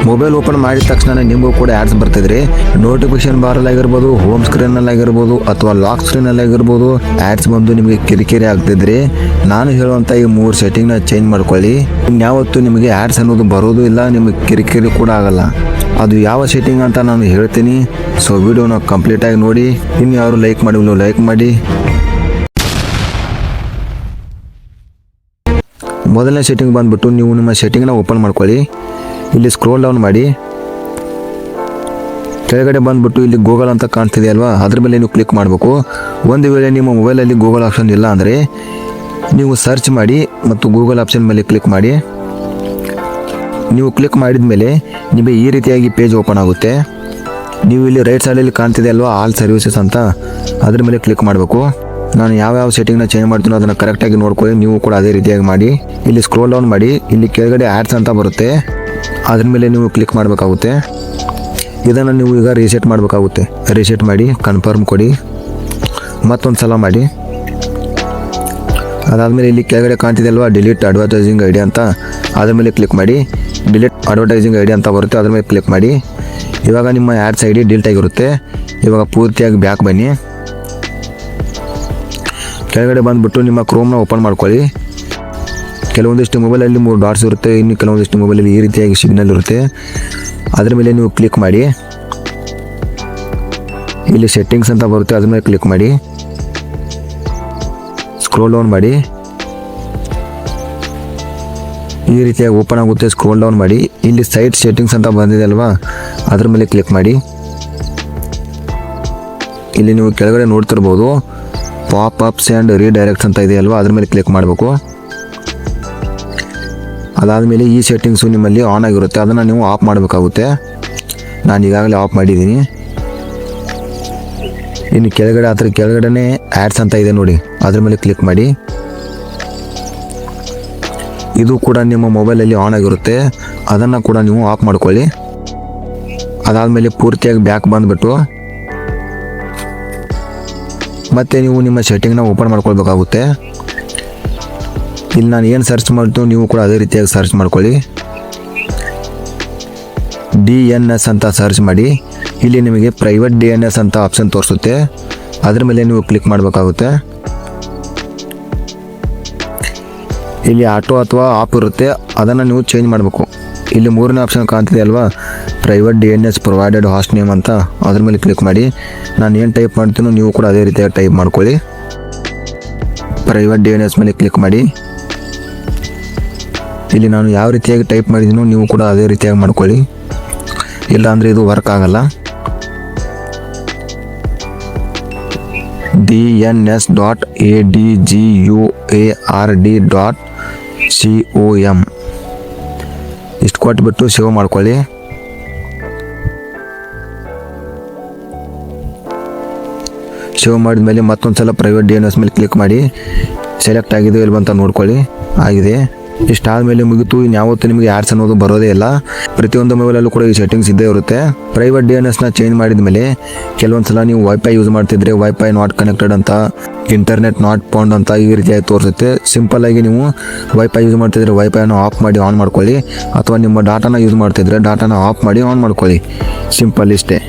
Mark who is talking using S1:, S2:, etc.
S1: Mobile open ಮಾಡಿದ ತಕ್ಷಣ ನಿಮಗೂ ಕೂಡ ಆ್ಯಡ್ಸ್ ಬರ್ತಿದ್ರಿ. ನೋಟಿಫಿಕೇಶನ್ ಬಾರಲ್ಲಿ ಆಗಿರ್ಬೋದು, ಹೋಮ್ ಸ್ಕ್ರೀನಲ್ಲಿ ಆಗಿರ್ಬೋದು ಅಥವಾ ಲಾಕ್ ಸ್ಕ್ರೀನಲ್ಲಿ ಆಗಿರ್ಬೋದು ಆ್ಯಡ್ಸ್ ಬಂದು ನಿಮಗೆ ಕಿರಿಕಿರಿ ಆಗ್ತಿದ್ರಿ. ನಾನು ಹೇಳುವಂಥ ಈ 3 ಸೆಟ್ಟಿಂಗ್ನ ಚೇಂಜ್ ಮಾಡ್ಕೊಳ್ಳಿ. ಇನ್ಯಾವತ್ತೂ ನಿಮಗೆ ಆ್ಯಡ್ಸ್ ಅನ್ನೋದು ಬರೋದು ಇಲ್ಲ, ನಿಮಗೆ ಕಿರಿಕಿರಿ ಕೂಡ ಆಗಲ್ಲ. ಅದು ಯಾವ ಸೆಟ್ಟಿಂಗ್ ಅಂತ ನಾನು ಹೇಳ್ತೀನಿ. ಸೊ ವಿಡಿಯೋನ ಕಂಪ್ಲೀಟಾಗಿ ನೋಡಿ. ಇನ್ನು ಯಾರು ಲೈಕ್ ಮಾಡಿಲ್ಲ ಲೈಕ್ ಮಾಡಿ. ಮೊದಲನೇ ಸೆಟ್ಟಿಂಗ್ ಬಂದುಬಿಟ್ಟು ನೀವು ನಿಮ್ಮ ಸೆಟ್ಟಿಂಗ್ನ ಓಪನ್ ಮಾಡ್ಕೊಳ್ಳಿ. ಇಲ್ಲಿ ಸ್ಕ್ರೋಲ್ ಡೌನ್ ಮಾಡಿ ಕೆಳಗಡೆ ಬಂದುಬಿಟ್ಟು ಇಲ್ಲಿ ಗೂಗಲ್ ಅಂತ ಕಾಣ್ತಿದೆ ಅಲ್ವಾ, ಅದ್ರ ಮೇಲೆ ನೀವು ಕ್ಲಿಕ್ ಮಾಡಬೇಕು. ಒಂದು ವೇಳೆ ನಿಮ್ಮ ಮೊಬೈಲಲ್ಲಿ ಗೂಗಲ್ ಆಪ್ಷನ್ ಇಲ್ಲ ಅಂದರೆ ನೀವು ಸರ್ಚ್ ಮಾಡಿ ಮತ್ತು ಗೂಗಲ್ ಆಪ್ಷನ್ ಮೇಲೆ ಕ್ಲಿಕ್ ಮಾಡಿ. ನೀವು ಕ್ಲಿಕ್ ಮಾಡಿದ ಮೇಲೆ ನಿಮಗೆ ಈ ರೀತಿಯಾಗಿ ಪೇಜ್ ಓಪನ್ ಆಗುತ್ತೆ. ನೀವು ಇಲ್ಲಿ ರೈಟ್ ಸೈಡಲ್ಲಿ ಕಾಣ್ತಿದೆ ಅಲ್ವಾ ಆಲ್ ಸರ್ವಿಸಸ್ ಅಂತ, ಅದ್ರ ಮೇಲೆ ಕ್ಲಿಕ್ ಮಾಡಬೇಕು. ನಾನು ಯಾವ್ಯಾವ ಸೆಟ್ಟಿಂಗ್ನ ಚೇಂಜ್ ಮಾಡ್ತೀನೋ ಅದನ್ನು ಕರೆಕ್ಟಾಗಿ ನೋಡ್ಕೊಳ್ಳಿ. ನೀವು ಕೂಡ ಅದೇ ರೀತಿಯಾಗಿ ಮಾಡಿ. ಇಲ್ಲಿ ಸ್ಕ್ರೋಲ್ ಡೌನ್ ಮಾಡಿ, ಇಲ್ಲಿ ಕೆಳಗಡೆ ಆ್ಯಡ್ಸ್ ಅಂತ ಬರುತ್ತೆ, ಅದ್ರ ಮೇಲೆ ನೀವು ಕ್ಲಿಕ್ ಮಾಡಬೇಕಾಗುತ್ತೆ. ಇದನ್ನು ನೀವು ಈಗ ರೀಸೆಟ್ ಮಾಡಬೇಕಾಗುತ್ತೆ. ರೀಸೆಟ್ ಮಾಡಿ ಕನ್ಫರ್ಮ್ ಕೊಡಿ, ಮತ್ತೊಂದು ಸಲ ಮಾಡಿ. ಅದಾದಮೇಲೆ ಇಲ್ಲಿ ಕೆಳಗಡೆ ಕಾಣ್ತಿದೆ ಅಲ್ವಾ ಡಿಲೀಟ್ ಅಡ್ವರ್ಟೈಸಿಂಗ್ ಐಡಿ ಅಂತ, ಅದ್ರ ಮೇಲೆ ಕ್ಲಿಕ್ ಮಾಡಿ. ಡಿಲೀಟ್ ಅಡ್ವರ್ಟೈಸಿಂಗ್ ಐಡಿ ಅಂತ ಬರುತ್ತೆ, ಅದ್ರ ಮೇಲೆ ಕ್ಲಿಕ್ ಮಾಡಿ. ಇವಾಗ ನಿಮ್ಮ ಆ್ಯಡ್ಸ್ ಐಡಿ ಡಿಲೀಟ್ ಆಗಿರುತ್ತೆ. ಇವಾಗ ಪೂರ್ತಿಯಾಗಿ ಬ್ಯಾಕ್ ಬನ್ನಿ. ಕೆಳಗಡೆ ಬಂದುಬಿಟ್ಟು ನಿಮ್ಮ ಕ್ರೋಮ್ನ ಓಪನ್ ಮಾಡ್ಕೊಳ್ಳಿ. ಕೆಲವೊಂದಿಷ್ಟು ಮೊಬೈಲಲ್ಲಿ 3 ಡಾಟ್ಸ್ ಇರುತ್ತೆ, ಇನ್ನು ಕೆಲವೊಂದಿಷ್ಟು ಮೊಬೈಲಲ್ಲಿ ಈ ರೀತಿಯಾಗಿ ಸಿಗ್ನಲ್ ಇರುತ್ತೆ. ಅದ್ರ ಮೇಲೆ ನೀವು ಕ್ಲಿಕ್ ಮಾಡಿ. ಇಲ್ಲಿ ಸೆಟ್ಟಿಂಗ್ಸ್ ಅಂತ ಬರುತ್ತೆ, ಅದ್ರ ಮೇಲೆ ಕ್ಲಿಕ್ ಮಾಡಿ. ಸ್ಕ್ರೋಲ್ ಡೌನ್ ಮಾಡಿ. ಈ ರೀತಿಯಾಗಿ ಓಪನ್ ಆಗುತ್ತೆ. ಸ್ಕ್ರೋಲ್ ಡೌನ್ ಮಾಡಿ. ಇಲ್ಲಿ ಸೈಟ್ ಸೆಟ್ಟಿಂಗ್ಸ್ ಅಂತ ಬಂದಿದೆ ಅಲ್ವಾ, ಅದ್ರ ಮೇಲೆ ಕ್ಲಿಕ್ ಮಾಡಿ. ಇಲ್ಲಿ ನೀವು ಕೆಳಗಡೆ ನೋಡ್ತಿರ್ಬೋದು ಪಾಪ್ ಅಪ್ಸ್ ಆ್ಯಂಡ್ ರೀಡೈರೆಕ್ಟ್ಸ್ ಅಂತ ಇದೆ ಅಲ್ವಾ, ಅದ್ರ ಮೇಲೆ ಕ್ಲಿಕ್ ಮಾಡಬೇಕು. ಅದಾದಮೇಲೆ ಈ ಸೆಟ್ಟಿಂಗ್ಸು ನಿಮ್ಮಲ್ಲಿ ಆನ್ ಆಗಿರುತ್ತೆ, ಅದನ್ನು ನೀವು ಆಫ್ ಮಾಡಬೇಕಾಗುತ್ತೆ. ನಾನು ಈಗಾಗಲೇ ಆಫ್ ಮಾಡಿದ್ದೀನಿ. ಇನ್ನು ಕೆಳಗಡೆ ಅದರ ಕೆಳಗಡೆ ಆ್ಯಡ್ಸ್ ಅಂತ ಇದೆ ನೋಡಿ, ಅದ್ರ ಮೇಲೆ ಕ್ಲಿಕ್ ಮಾಡಿ. ಇದು ಕೂಡ ನಿಮ್ಮ ಮೊಬೈಲಲ್ಲಿ ಆನ್ ಆಗಿರುತ್ತೆ, ಅದನ್ನು ಕೂಡ ನೀವು ಆಫ್ ಮಾಡ್ಕೊಳ್ಳಿ. ಅದಾದಮೇಲೆ ಪೂರ್ತಿಯಾಗಿ ಬ್ಯಾಕ್ ಬಂದುಬಿಟ್ಟು ಮತ್ತೆ ನೀವು ನಿಮ್ಮ ಸೆಟ್ಟಿಂಗ್ನ ಓಪನ್ ಮಾಡ್ಕೊಳ್ಬೇಕಾಗುತ್ತೆ. ಇಲ್ಲಿ ನಾನು ಏನು ಸರ್ಚ್ ಮಾಡ್ತೀನೋ ನೀವು ಕೂಡ ಅದೇ ರೀತಿಯಾಗಿ ಸರ್ಚ್ ಮಾಡ್ಕೊಳ್ಳಿ. DNS ಅಂತ ಸರ್ಚ್ ಮಾಡಿ. ಇಲ್ಲಿ ನಿಮಗೆ ಪ್ರೈವೇಟ್ DNS ಅಂತ ಆಪ್ಷನ್ ತೋರಿಸುತ್ತೆ, ಅದ್ರ ಮೇಲೆ ನೀವು ಕ್ಲಿಕ್ ಮಾಡಬೇಕಾಗುತ್ತೆ. ಇಲ್ಲಿ ಆಟೋ ಅಥವಾ ಆಫ್ ಇರುತ್ತೆ, ಅದನ್ನು ನೀವು ಚೇಂಜ್ ಮಾಡಬೇಕು. ಇಲ್ಲಿ 3ನೇ ಆಪ್ಷನ್ ಕಾಣ್ತಿದೆ ಅಲ್ವಾ private DNS provided hoist name ಅಂತ, ಅದ್ರ ಮೇಲೆ ಕ್ಲಿಕ್ ಮಾಡಿ. ನಾನು ಏನು ಟೈಪ್ ಮಾಡ್ತೀನೋ ನೀವು ಕೂಡ ಅದೇ ರೀತಿಯಾಗಿ ಟೈಪ್ ಮಾಡ್ಕೊಳ್ಳಿ. ಪ್ರೈವೇಟ್ DNS ಮೇಲೆ ಕ್ಲಿಕ್ ಮಾಡಿ. ಇಲ್ಲಿ ನಾನು ಯಾವ ರೀತಿಯಾಗಿ ಟೈಪ್ ಮಾಡಿದ್ದೀನೋ ನೀವು ಕೂಡ ಅದೇ ರೀತಿಯಾಗಿ ಮಾಡ್ಕೊಳ್ಳಿ, ಇಲ್ಲಾಂದರೆ ಇದು ವರ್ಕ್ ಆಗಲ್ಲ. DNS.adguard.com ಇಷ್ಟು ಕೊಟ್ಬಿಟ್ಟು ಸೇವ್ ಮಾಡ್ಕೊಳ್ಳಿ. ಸೇವ್ ಮಾಡಿದ ಮೇಲೆ ಮತ್ತೊಂದು ಸಲ ಪ್ರೈವೇಟ್ DNS ಮೇಲೆ ಕ್ಲಿಕ್ ಮಾಡಿ. ಸೆಲೆಕ್ಟ್ ಆಗಿದೆ ಇಲ್ಲಿ ಬಂತ ನೋಡ್ಕೊಳ್ಳಿ, ಆಗಿದೆ. ಇಷ್ಟಾದಮೇಲೆ ಮುಗಿತು. ಇನ್ಯಾವತ್ತೂ ನಿಮಗೆ ಆ್ಯಡ್ಸ್ ಅನ್ನೋದು ಬರೋದೇ ಇಲ್ಲ. ಪ್ರತಿಯೊಂದು ಮೊಬೈಲಲ್ಲೂ ಕೂಡ ಈ ಸೆಟ್ಟಿಂಗ್ಸ್ ಇದ್ದೇ ಇರುತ್ತೆ. ಪ್ರೈವೇಟ್ DNSನ ಚೇಂಜ್ ಮಾಡಿದ ಮೇಲೆ ಕೆಲವೊಂದು ಸಲ ನೀವು ವೈಫೈ ಯೂಸ್ ಮಾಡ್ತಿದ್ರೆ ವೈಫೈ ನಾಟ್ ಕನೆಕ್ಟೆಡ್ ಅಂತ, ಇಂಟರ್ನೆಟ್ ನಾಟ್ ಫೌಂಡ್ ಅಂತ ಈ ರೀತಿಯಾಗಿ ತೋರಿಸುತ್ತೆ. ಸಿಂಪಲ್ಲಾಗಿ ನೀವು ವೈಫೈ ಯೂಸ್ ಮಾಡ್ತಿದ್ರೆ ವೈಫೈನ ಆಫ್ ಮಾಡಿ ಆನ್ ಮಾಡ್ಕೊಳ್ಳಿ, ಅಥವಾ ನಿಮ್ಮ ಡಾಟಾನ ಯೂಸ್ ಮಾಡ್ತಿದ್ರೆ ಡಾಟಾನ ಆಫ್ ಮಾಡಿ ಆನ್ ಮಾಡ್ಕೊಳ್ಳಿ. ಸಿಂಪಲ್ ಇಷ್ಟೇ.